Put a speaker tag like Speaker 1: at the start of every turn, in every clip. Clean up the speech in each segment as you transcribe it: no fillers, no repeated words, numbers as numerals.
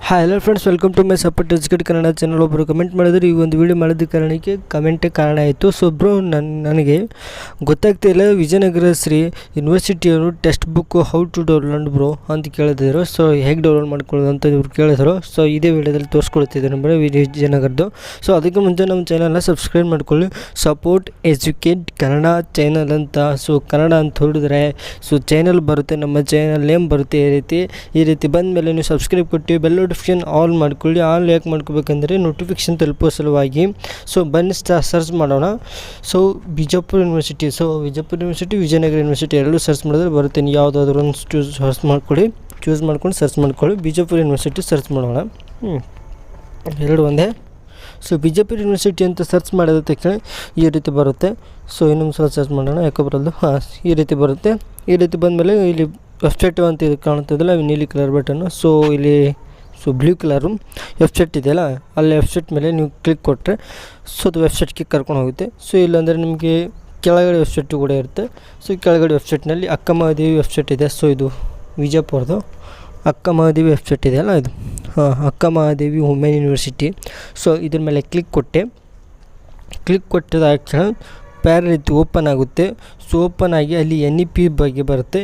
Speaker 1: Hi hello friends, welcome to my support educate Kannada channel. ಒಬ್ಬರು comment ಮಾಡಿದ್ರು, ಈ ಒಂದು ವಿಡಿಯೋ ಮಾಡಿದ ಕಾರಣಕ್ಕೆ ಕಮೆಂಟೇ ಕಾರಣ ಆಯಿತು. ಸೊ ಬ್ರೋ, ನನಗೆ ಗೊತ್ತಾಗ್ತಾ ಇಲ್ಲ, ವಿಜಯನಗರ ಶ್ರೀ ಯೂನಿವರ್ಸಿಟಿಯವರು textbook how to download bro ಅಂತ ಕೇಳಿದ್ರು. ಸೊ ಹೇಗೆ ಡೌನ್ಲೋಡ್ ಮಾಡ್ಕೊಳ್ಳೋದು ಅಂತ ಇವ್ರು ಕೇಳಿದ್ರು. ಸೊ ಇದೇ ವಿಡಿಯೋದಲ್ಲಿ ತೋರಿಸ್ಕೊಳ್ತಿದ್ದೆ ಬರೋ ವಿಜಯನಗರದ್ದು. ಸೊ ಅದಕ್ಕೆ ಮುಂಚೆ ನಮ್ಮ ಚಾನಲ್ನ ಸಬ್ಸ್ಕ್ರೈಬ್ ಮಾಡ್ಕೊಳ್ಳಿ, ಸಪೋರ್ಟ್ ಎಜುಕೇಟ್ ಕನ್ನಡ ಚಾನಲ್ ಅಂತ. ಸೊ ಕನ್ನಡ ಅಂತ ಹೊಡಿದ್ರೆ ಸೊ ಚಾನಲ್ ಬರುತ್ತೆ, ನಮ್ಮ ಚಾನಲ್ ನೇಮ್ ಬರುತ್ತೆ. ಈ ರೀತಿ ಬಂದ ಮೇಲೆ ನೀವು ಸಬ್ಸ್ಕ್ರೈಬ್ ಕೊಟ್ಟು ಬೆಲ್ ನೋಟಿಫಿಕೇಶನ್ ಆಲ್ ಮಾಡ್ಕೊಳ್ಳಿ. ಆಲ್ ಯಾಕೆ ಮಾಡ್ಕೋಬೇಕಂದ್ರೆ ನೋಟಿಫಿಕೇಶನ್ ತಲುಪೋ ಸಲುವಾಗಿ. ಸೊ ಬನ್ನಿ ಸರ್ಚ್ ಮಾಡೋಣ. So Bijapur university, Vijayanagara university ಎರಡೂ ಸರ್ಚ್ ಮಾಡಿದ್ರೆ ಬರುತ್ತೆ. ಯಾವುದಾದ್ರೂ ಒಂದು ಚೂಸ್ ಮಾಡ್ಕೊಂಡು ಸರ್ಚ್ ಮಾಡ್ಕೊಳ್ಳಿ. ಬಿಜಾಪುರ ಯೂನಿವರ್ಸಿಟಿ ಸರ್ಚ್ ಮಾಡೋಣ. ಎರಡು ಒಂದೇ. ಸೊ ಬಿಜಾಪುರ ಯೂನಿವರ್ಸಿಟಿ ಅಂತ ಸರ್ಚ್ ಮಾಡಿದ ತಕ್ಷಣ ಈ ರೀತಿ ಬರುತ್ತೆ. ಸೊ ಇನ್ನೊಂದು ಸಲ ಸರ್ಚ್ ಮಾಡೋಣ, ಯಾಕೆ ಬರೋದು. ಈ ರೀತಿ ಬರುತ್ತೆ. ಈ ರೀತಿ ಬಂದಮೇಲೆ ಇಲ್ಲಿ ವೆಬ್ಸೈಟು ಅಂತ ಇದು ಕಾಣ್ತದಲ್ಲ, ನೀಲಿ ಕಲರ್ ಬಟನ್ನು. ಸೊ ಇಲ್ಲಿ ಬ್ಲೂ ಕಲರು ವೆಬ್ಸೈಟ್ ಇದೆಯಲ್ಲ, ಅಲ್ಲಿ ವೆಬ್ಸೈಟ್ ಮೇಲೆ ನೀವು ಕ್ಲಿಕ್ ಕೊಟ್ಟರೆ ಸೊ ಅದು ವೆಬ್ಸೈಟ್ಗೆ ಕರ್ಕೊಂಡು ಹೋಗುತ್ತೆ. ಸೊ ಇಲ್ಲಾಂದರೆ ನಿಮಗೆ ಕೆಳಗಡೆ ವೆಬ್ಸೈಟು ಕೂಡ ಇರುತ್ತೆ. ಸೊ ಕೆಳಗಡೆ ವೆಬ್ಸೈಟ್ನಲ್ಲಿ ಅಕ್ಕ ಮಹಾದೇವಿ ವೆಬ್ಸೈಟ್ ಇದೆ. ಸೊ ಇದು ವಿಜಯಪುರದ್ದು ಅಕ್ಕ ಮಹಾದೇವಿ ವೆಬ್ಸೈಟ್ ಇದೆಯಲ್ಲ, ಇದು ಅಕ್ಕ ಮಹಾದೇವಿ ವುಮೆನ್ ಯೂನಿವರ್ಸಿಟಿ. ಸೊ ಇದ್ರ ಮೇಲೆ ಕ್ಲಿಕ್ ಕೊಟ್ಟಿದ ತಕ್ಷಣ ಪ್ಯಾರ ರೀತಿ ಓಪನ್ ಆಗುತ್ತೆ. ಸೊ ಓಪನ್ ಆಗಿ ಅಲ್ಲಿ NEP ಬಗ್ಗೆ ಬರುತ್ತೆ.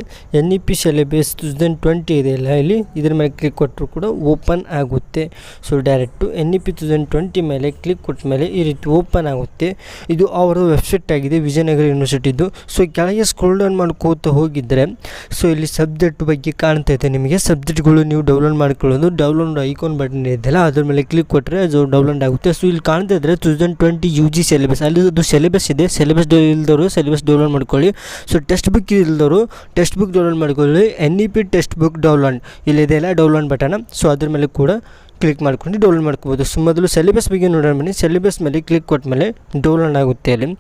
Speaker 1: NEP ಸಿಲೆಬಸ್ 2020 ಇದೆಯಲ್ಲ, ಇಲ್ಲಿ ಇದ್ರ ಮೇಲೆ ಕ್ಲಿಕ್ ಕೊಟ್ಟರು ಕೂಡ ಓಪನ್ ಆಗುತ್ತೆ. ಸೊ ಡೈರೆಕ್ಟು NEP 2020 ಮೇಲೆ ಕ್ಲಿಕ್ ಕೊಟ್ಟ ಮೇಲೆ ಈ ರೀತಿ ಓಪನ್ ಆಗುತ್ತೆ. ಇದು ಅವರ ವೆಬ್ಸೈಟ್ ಆಗಿದೆ, ವಿಜಯನಗರ ಯೂನಿವರ್ಸಿಟಿದು. ಸೊ ಕೆಳಗೆ ಸ್ಕ್ರೋಲ್ ಡೌನ್ ಮಾಡ್ಕೋತ ಹೋಗಿದ್ದರೆ ಸೊ ಇಲ್ಲಿ ಸಬ್ಜೆಕ್ಟ್ ಬಗ್ಗೆ ಕಾಣ್ತಾ ಇದೆ ನಿಮಗೆ. ಸಬ್ಜೆಕ್ಟ್ಗಳು ನೀವು ಡೌನ್ಲೋಡ್ ಮಾಡ್ಕೊಳ್ಳೋದು, ಡೌನ್ಲೋಡ್ ಐಕಾನ್ ಬಟನ್ ಇದೆಯಲ್ಲ ಅದ್ರ ಮೇಲೆ ಕ್ಲಿಕ್ ಕೊಟ್ಟರೆ ಅದು ಡೌನ್ಲೋಡ್ ಆಗುತ್ತೆ. ಸೊ ಇಲ್ಲಿ ಕಾಣ್ತಾ ಇದ್ದರೆ 2020 UG ಸಿಲೆಬಸ್, ಅಲ್ಲಿ ಅದು ಸಿಲೆಬಸ್ ಇದೆ. ಸಿಲೆಬಸ್ ಇಲ್ದವರು ಸಿಲೆಬಸ್ ಡೌನ್ಲೋಡ್ ಮಾಡ್ಕೊಳ್ಳಿ. ಸೊ ಟೆಕ್ಸ್ಟ್ ಬುಕ್ ಇಲ್ದವರು ಟೆಕ್ಸ್ಟ್ ಬುಕ್ ಡೌನ್ಲೋಡ್ ಮಾಡ್ಕೊಳ್ಳಿ. NEP ಟೆಕ್ಸ್ಟ್ ಬುಕ್ ಡೌನ್ಲೋಡ್ ಇಲ್ಲಿದೆಯಲ್ಲ ಡೌನ್ಲೋಡ್ ಬಟನ್. ಸೊ ಅದ್ರ ಮೇಲೆ ಕೂಡ ಕ್ಲಿಕ್ ಮಾಡ್ಕೊಂಡು ಡೌನ್ಲೋಡ್ ಮಾಡ್ಕೋಬೋದು. ಸೊ ಮೊದಲು ಸಿಲೆಬಸ್ ಬಗ್ಗೆ ನೋಡೋಣ ಬನ್ನಿ. ಸಿಲೆಬಸ್ ಮೇಲೆ ಕ್ಲಿಕ್ ಕೊಟ್ಟ ಮೇಲೆ ಡೌನ್ಲೋಡ್ ಆಗುತ್ತೆ ಅಲ್ಲಿ.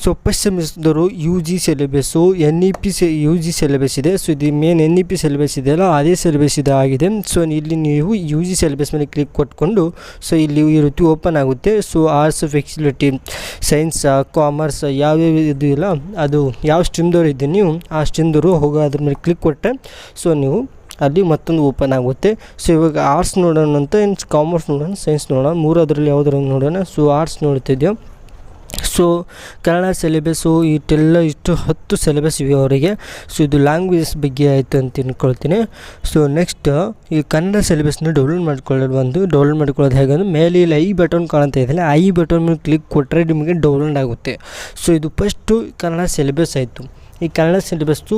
Speaker 1: So first semester UG syllabus, NEP UG syllabus ಇದೆ. ಸೊ ಇದು ಮೇನ್ NEP ಸಿಲೆಬಸ್ ಇದೆಯಲ್ಲ ಅದೇ ಸಿಲೆಬಸ್ ಆಗಿದೆ. ಸೊ ಇಲ್ಲಿ ನೀವು UG ಸಿಲೆಬಸ್ ಮೇಲೆ ಕ್ಲಿಕ್ ಕೊಟ್ಕೊಂಡು ಸೊ ಇಲ್ಲಿ ಈ ರೀತಿ ಓಪನ್ ಆಗುತ್ತೆ. So arts, facility, science, commerce ಯಾವ್ಯಾವ ಇದು ಇಲ್ಲ, ಅದು ಯಾವ ಸ್ಟ್ರೀಮ್ದವ್ರು ಇದ್ದೀನಿ ನೀವು ಆ ಸ್ಟ್ರೀಮ್ದವರು ಹೋಗೋ ಅದ್ರ ಮೇಲೆ ಕ್ಲಿಕ್ ಕೊಟ್ಟರೆ ಸೊ ನೀವು ಅಲ್ಲಿ ಮತ್ತೊಂದು ಓಪನ್ ಆಗುತ್ತೆ. ಸೊ ಇವಾಗ ಆರ್ಟ್ಸ್ ನೋಡೋಣ ಅಂತ, ಕಾಮರ್ಸ್ ನೋಡೋಣ, ಸೈನ್ಸ್ ನೋಡೋಣ, ಮೂರದರಲ್ಲಿ ಯಾವುದಾದ್ರು ನೋಡೋಣ. ಸೊ ಆರ್ಟ್ಸ್ ನೋಡ್ತಿದ್ದೆವು. ಸೊ ಕನ್ನಡ ಸಿಲೆಬಸ್ಸು ಇಷ್ಟು 10 ಸಿಲೆಬಸ್ ಇವೆ ಅವರಿಗೆ. ಸೊ ಇದು ಲ್ಯಾಂಗ್ವೇಜಸ್ ಬಗ್ಗೆ ಆಯಿತು ಅಂತ ತಿಳ್ಕೊಳ್ತೀನಿ. ಸೊ ನೆಕ್ಸ್ಟ್ ಈ ಕನ್ನಡ ಸಿಲೆಬಸ್ನ ಡೌನ್ಲೋಡ್ ಮಾಡ್ಕೊಳ್ಳೋದು ಹೇಗೆ ಅಂದರೆ ಮೇಲೆ ಇಲ್ಲಿ ಐ ಬಟನ್ ಕಾಣ್ತಾ ಇದೆಯಲ್ಲ, ಐ ಬಟನ್ ಮೇಲೆ ಕ್ಲಿಕ್ ಕೊಟ್ಟರೆ ನಿಮಗೆ ಡೌನ್ಲೋಡ್ ಆಗುತ್ತೆ. ಸೊ ಇದು ಫಸ್ಟು ಕನ್ನಡ ಸಿಲೆಬಸ್ ಆಯಿತು. ಈ ಕನ್ನಡ ಸಿಲೆಬಸ್ಸು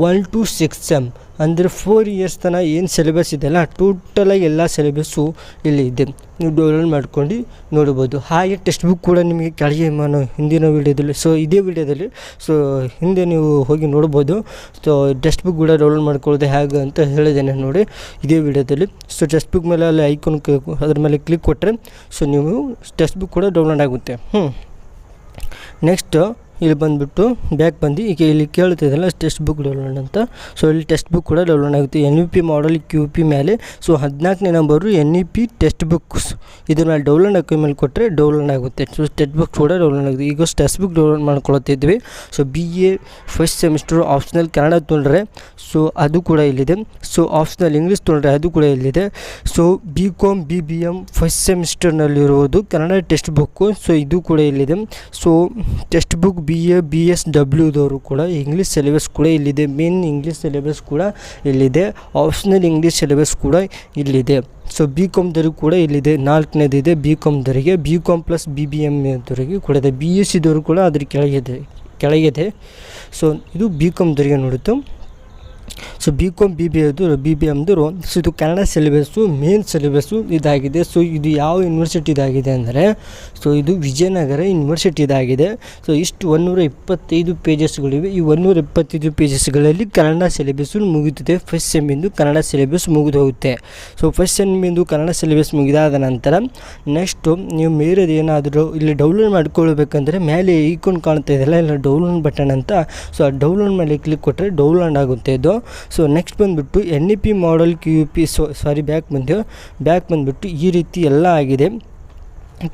Speaker 1: 1 to 6 ಸೆಮ್ ಅಂದರೆ 4 ಇಯರ್ಸ್ ತನಕ ಏನು ಸಿಲೆಬಸ್ ಇದೆಯಲ್ಲ ಟೋಟಲಾಗಿ ಎಲ್ಲ ಸಿಲೆಬಸ್ಸು ಇಲ್ಲಿ ಇದೆ, ನೀವು ಡೌನ್ಲೋಡ್ ಮಾಡ್ಕೊಂಡು ನೋಡ್ಬೋದು. ಹಾಗೆ ಟೆಕ್ಸ್ಟ್ ಬುಕ್ ಕೂಡ ನಿಮಗೆ ಕೆಳಗೆ ನಾನು ಹಿಂದಿನ ವೀಡಿಯೋದಲ್ಲಿ, ಸೊ ಇದೇ ವಿಡಿಯೋದಲ್ಲಿ ಸೊ ಹಿಂದೆ ನೀವು ಹೋಗಿ ನೋಡ್ಬೋದು. ಸೊ ಟೆಕ್ಸ್ಟ್ ಬುಕ್ ಕೂಡ ಡೌನ್ಲೋಡ್ ಮಾಡ್ಕೊಳ್ಳೋದು ಹೇಗೆ ಅಂತ ಹೇಳಿದ್ದೇನೆ ನೋಡಿ ಇದೇ ವಿಡಿಯೋದಲ್ಲಿ. ಸೊ ಟೆಕ್ಸ್ಟ್ ಬುಕ್ ಮೇಲೆ ಅಲ್ಲಿ ಐಕಾನ್ ಅದ್ರ ಮೇಲೆ ಕ್ಲಿಕ್ ಕೊಟ್ಟರೆ ಸೊ ನೀವು ಟೆಕ್ಸ್ಟ್ ಬುಕ್ ಕೂಡ ಡೌನ್ಲೋಡ್ ಆಗುತ್ತೆ. ನೆಕ್ಸ್ಟ್ ಇಲ್ಲಿ ಬಂದುಬಿಟ್ಟು ಬ್ಯಾಕ್ ಬಂದು ಈಗ ಇಲ್ಲಿ ಕೇಳ್ತಿದ್ದಲ್ಲ ಟೆಕ್ಸ್ಟ್ ಬುಕ್ ಡೌನ್ಲೋಡ್ ಅಂತ. ಸೊ ಇಲ್ಲಿ ಟೆಕ್ಸ್ಟ್ ಬುಕ್ ಕೂಡ ಡೌನ್ಲೋಡ್ ಆಗುತ್ತೆ. NEP ಮಾಡಲ್ QP ಮೇಲೆ ಸೊ 14ನೇ ನಂಬರು NEP ಟೆಕ್ಸ್ಟ್ ಬುಕ್ಸ್ ಇದನ್ನು ಡೌನ್ಲೋಡ್ ಹಾಕೋ ಮೇಲೆ ಕೊಟ್ಟರೆ ಡೌನ್ಲೋಡ್ ಆಗುತ್ತೆ. ಸೊ ಟೆಕ್ಸ್ಟ್ ಬುಕ್ ಕೂಡ ಡೌನ್ಲೋಡ್ ಆಗುತ್ತೆ. ಈಗ ಟೆಕ್ಸ್ಟ್ ಬುಕ್ ಡೌನ್ಲೋಡ್ ಮಾಡ್ಕೊಳ್ತಿದ್ವಿ. So BA first semester optional Kannada ತೊಗೊಂಡ್ರೆ ಸೊ ಅದು ಕೂಡ ಇಲ್ಲಿದೆ. ಸೊ ಆಪ್ಷನಲ್ ಇಂಗ್ಲೀಷ್ ತೊಗೊಂಡ್ರೆ ಅದು ಕೂಡ ಇಲ್ಲಿದೆ. ಸೊ BCom BBM ಫಸ್ಟ್ ಸೆಮಿಸ್ಟರ್ನಲ್ಲಿರುವುದು ಕನ್ನಡ ಟೆಕ್ಸ್ಟ್ ಬುಕ್ಕು. ಸೊ ಇದು ಕೂಡ ಇಲ್ಲಿದೆ. ಸೊ ಟೆಕ್ಸ್ಟ್ ಬುಕ್ BA BSWದವರು ಕೂಡ ಇಂಗ್ಲೀಷ್ ಸಿಲೆಬಸ್ ಕೂಡ ಇಲ್ಲಿದೆ. ಮೇನ್ ಇಂಗ್ಲೀಷ್ ಸಿಲೆಬಸ್ ಕೂಡ ಇಲ್ಲಿದೆ. ಆಪ್ಷನಲ್ ಇಂಗ್ಲೀಷ್ ಸಿಲೆಬಸ್ ಕೂಡ ಇಲ್ಲಿದೆ. ಸೊ BComದವ್ರಿಗೆ ಕೂಡ ಇಲ್ಲಿದೆ, 4ನೇದಿದೆ BComದವರಿಗೆ, BCom ಪ್ಲಸ್ BBM ದವರಿಗೆ ಕೂಡ ಇದೆ. BScದವರು ಕೂಡ ಅದ್ರ ಕೆಳಗಿದೆ. ಸೊ ಇದು BComದವರಿಗೆ ನೋಡಿತು. ಸೊ BCom BBMದವರು ಸೊ ಇದು ಕನ್ನಡ ಸಿಲೆಬಸ್ಸು ಮೇನ್ ಸಿಲೆಬಸ್ಸು ಇದಾಗಿದೆ. ಸೊ ಇದು ಯಾವ ಯೂನಿವರ್ಸಿಟಿ ಇದಾಗಿದೆ ಅಂದರೆ ಸೊ ಇದು ವಿಜಯನಗರ ಯೂನಿವರ್ಸಿಟಿ ಇದಾಗಿದೆ. ಸೊ ಇಷ್ಟು 125 ಪೇಜಸ್ಗಳಿವೆ. ಈ 125 ಪೇಜಸ್ಗಳಲ್ಲಿ ಕನ್ನಡ ಸಿಲೆಬಸ್ಸು ಮುಗಿದಿದೆ. ಫಸ್ಟ್ ಸೆಮ್ಮಿಂದು ಕನ್ನಡ ಸಿಲೆಬಸ್ ಮುಗಿದು ಹೋಗುತ್ತೆ. ಸೊ ಫಸ್ಟ್ ಸೆಮ್ಮಿಂದು ಕನ್ನಡ ಸಿಲೆಬಸ್ ಮುಗಿದಾದ ನಂತರ ನೆಕ್ಸ್ಟು ನೀವು ಬೇರೆದು ಏನಾದರೂ ಇಲ್ಲಿ ಡೌನ್ಲೋಡ್ ಮಾಡ್ಕೊಳ್ಬೇಕಂದ್ರೆ ಮೇಲೆ ಐಕಾನ್ ಕಾಣ್ತಾ ಇದೆಯಲ್ಲ ಇಲ್ಲ ಡೌನ್ಲೋಡ್ ಬಟನ್ ಅಂತ. ಸೊ ಆ ಡೌನ್ಲೋಡ್ ಮೇಲೆ ಕ್ಲಿಕ್ ಕೊಟ್ಟರೆ ಡೌನ್ಲೋಡ್ ಆಗುತ್ತೆ ಇದು. ಸೊ ನೆಕ್ಸ್ಟ್ ಬಂದುಬಿಟ್ಟು NEP ಮಾಡಲ್ QP ಬ್ಯಾಕ್ ಬಂದುಬಿಟ್ಟು ಈ ರೀತಿ ಎಲ್ಲ ಆಗಿದೆ.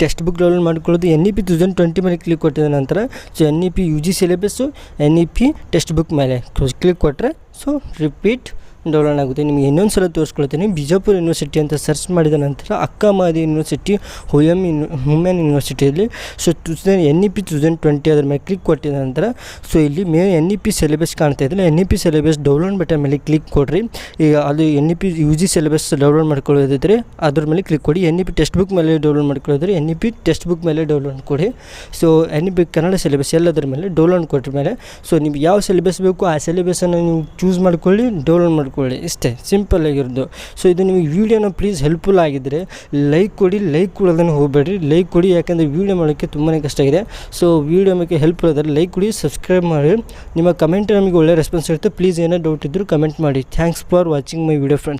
Speaker 1: ಟೆಕ್ಸ್ಟ್ ಬುಕ್ ಡೌನ್ಲೋಡ್ ಮಾಡ್ಕೊಳ್ಳೋದು NEP 2020 ಮೇಲೆ ಕ್ಲಿಕ್ ಕೊಟ್ಟಿದ ನಂತರ so NEP UG syllabus NEP textbook ಮೇಲೆ ಕ್ಲಿಕ್ ಕೊಟ್ಟರೆ ಸೊ ರಿಪೀಟ್ ಡೌನ್ಲೋಡ್ ಆಗುತ್ತೆ. ನಿಮಗೆ ಇನ್ನೊಂದು ಸಲ ತೋರಿಸ್ಕೊಳ್ತೀನಿ. ಬಿಜಾಪುರ ಯೂನಿವರ್ಸಿಟಿ ಅಂತ ಸರ್ಚ್ ಮಾಡಿದ ನಂತರ ಅಕ್ಕ ಮಹಾದೇವಿ ಯೂನಿವರ್ಸಿಟಿ, ವುಮೆನ್ ಯೂನಿವರ್ಸಿಟಿಯಲ್ಲಿ ಸೊ NEP 2020 ಅದ್ರ ಮೇಲೆ ಕ್ಲಿಕ್ ಕೊಟ್ಟಿದ ನಂತರ ಸೊ ಇಲ್ಲಿ ಮೇಲೆ NEP ಸಿಲೆಬಸ್ ಕಾಣ್ತಾ ಇದ್ದಿಲ್ಲ. NEP ಸಿಲೆಬಸ್ ಡೌನ್ಲೋಡ್ ಬಟನ್ ಮೇಲೆ ಕ್ಲಿಕ್ ಕೊಡ್ರಿ. ಈಗ ಅದು NEP UG ಸಿಲೆಬಸ್ ಡೌನ್ಲೋಡ್ ಮಾಡ್ಕೊಳ್ಳೋದಿದ್ರೆ ಅದ್ರ ಮೇಲೆ ಕ್ಲಿಕ್ ಕೊಡಿ. NEP ಟೆಕ್ಸ್ಟ್ ಬುಕ್ ಮೇಲೆ ಡೌನ್ಲೋಡ್ ಮಾಡ್ಕೊಳ್ಳೋದ್ರೆ NEP ಟೆಕ್ಸ್ಟ್ ಬುಕ್ ಮೇಲೆ ಡೌನ್ಲೋಡ್ ಕೊಡಿ. ಸೊ NEP ಕನ್ನಡ ಸಿಲೆಬಸ್ ಎಲ್ಲದರ ಮೇಲೆ ಡೌನ್ಲೋಡ್ ಕೊಟ್ಟ ಮೇಲೆ ಸೊ ನಿಮ್ಗೆ ಯಾವ ಸಿಲೆಬಸ್ ಬೇಕು ಆ ಸಿಲೆಬಸನ್ನು ನೀವು ಚೂಸ್ ಮಾಡ್ಕೊಳ್ಳಿ, ಡೌನ್ಲೋಡ್ ಮಾಡ್ಕೊಳ್ಳಿ. ಇಷ್ಟೇ ಸಿಂಪಲ್ ಆಗಿರೋದು. ಸೊ ಇದು ನಿಮಗೆ ವೀಡಿಯೋನ ಪ್ಲೀಸ್ ಹೆಲ್ಪ್ಫುಲ್ ಆಗಿದ್ದರೆ ಲೈಕ್ ಕೊಡಿ. ಲೈಕ್ ಕೊಡೋದನ್ನು ಹೋಗಬೇಡ್ರಿ, ಲೈಕ್ ಕೊಡಿ. ಯಾಕಂದರೆ ವೀಡಿಯೋ ಮಾಡೋಕ್ಕೆ ತುಂಬಾ ಕಷ್ಟ ಇದೆ. ಸೊ ವೀಡಿಯೋ ಮಾಡೋಕ್ಕೆ ಹೆಲ್ಪ್ ಇರೋದ್ರೆ ಲೈಕ್ ಕೊಡಿ, ಸಬ್ಸ್ಕ್ರೈಬ್ ಮಾಡಿ. ನಿಮ್ಮ ಕಮೆಂಟ್ ನಮಗೆ ಒಳ್ಳೆ ರೆಸ್ಪಾನ್ಸ್ ಇರುತ್ತೆ. ಪ್ಲೀಸ್ ಏನೋ ಡೌಟ್ ಇದ್ದರೂ ಕಮೆಂಟ್ ಮಾಡಿ. Thanks for watching my video friends.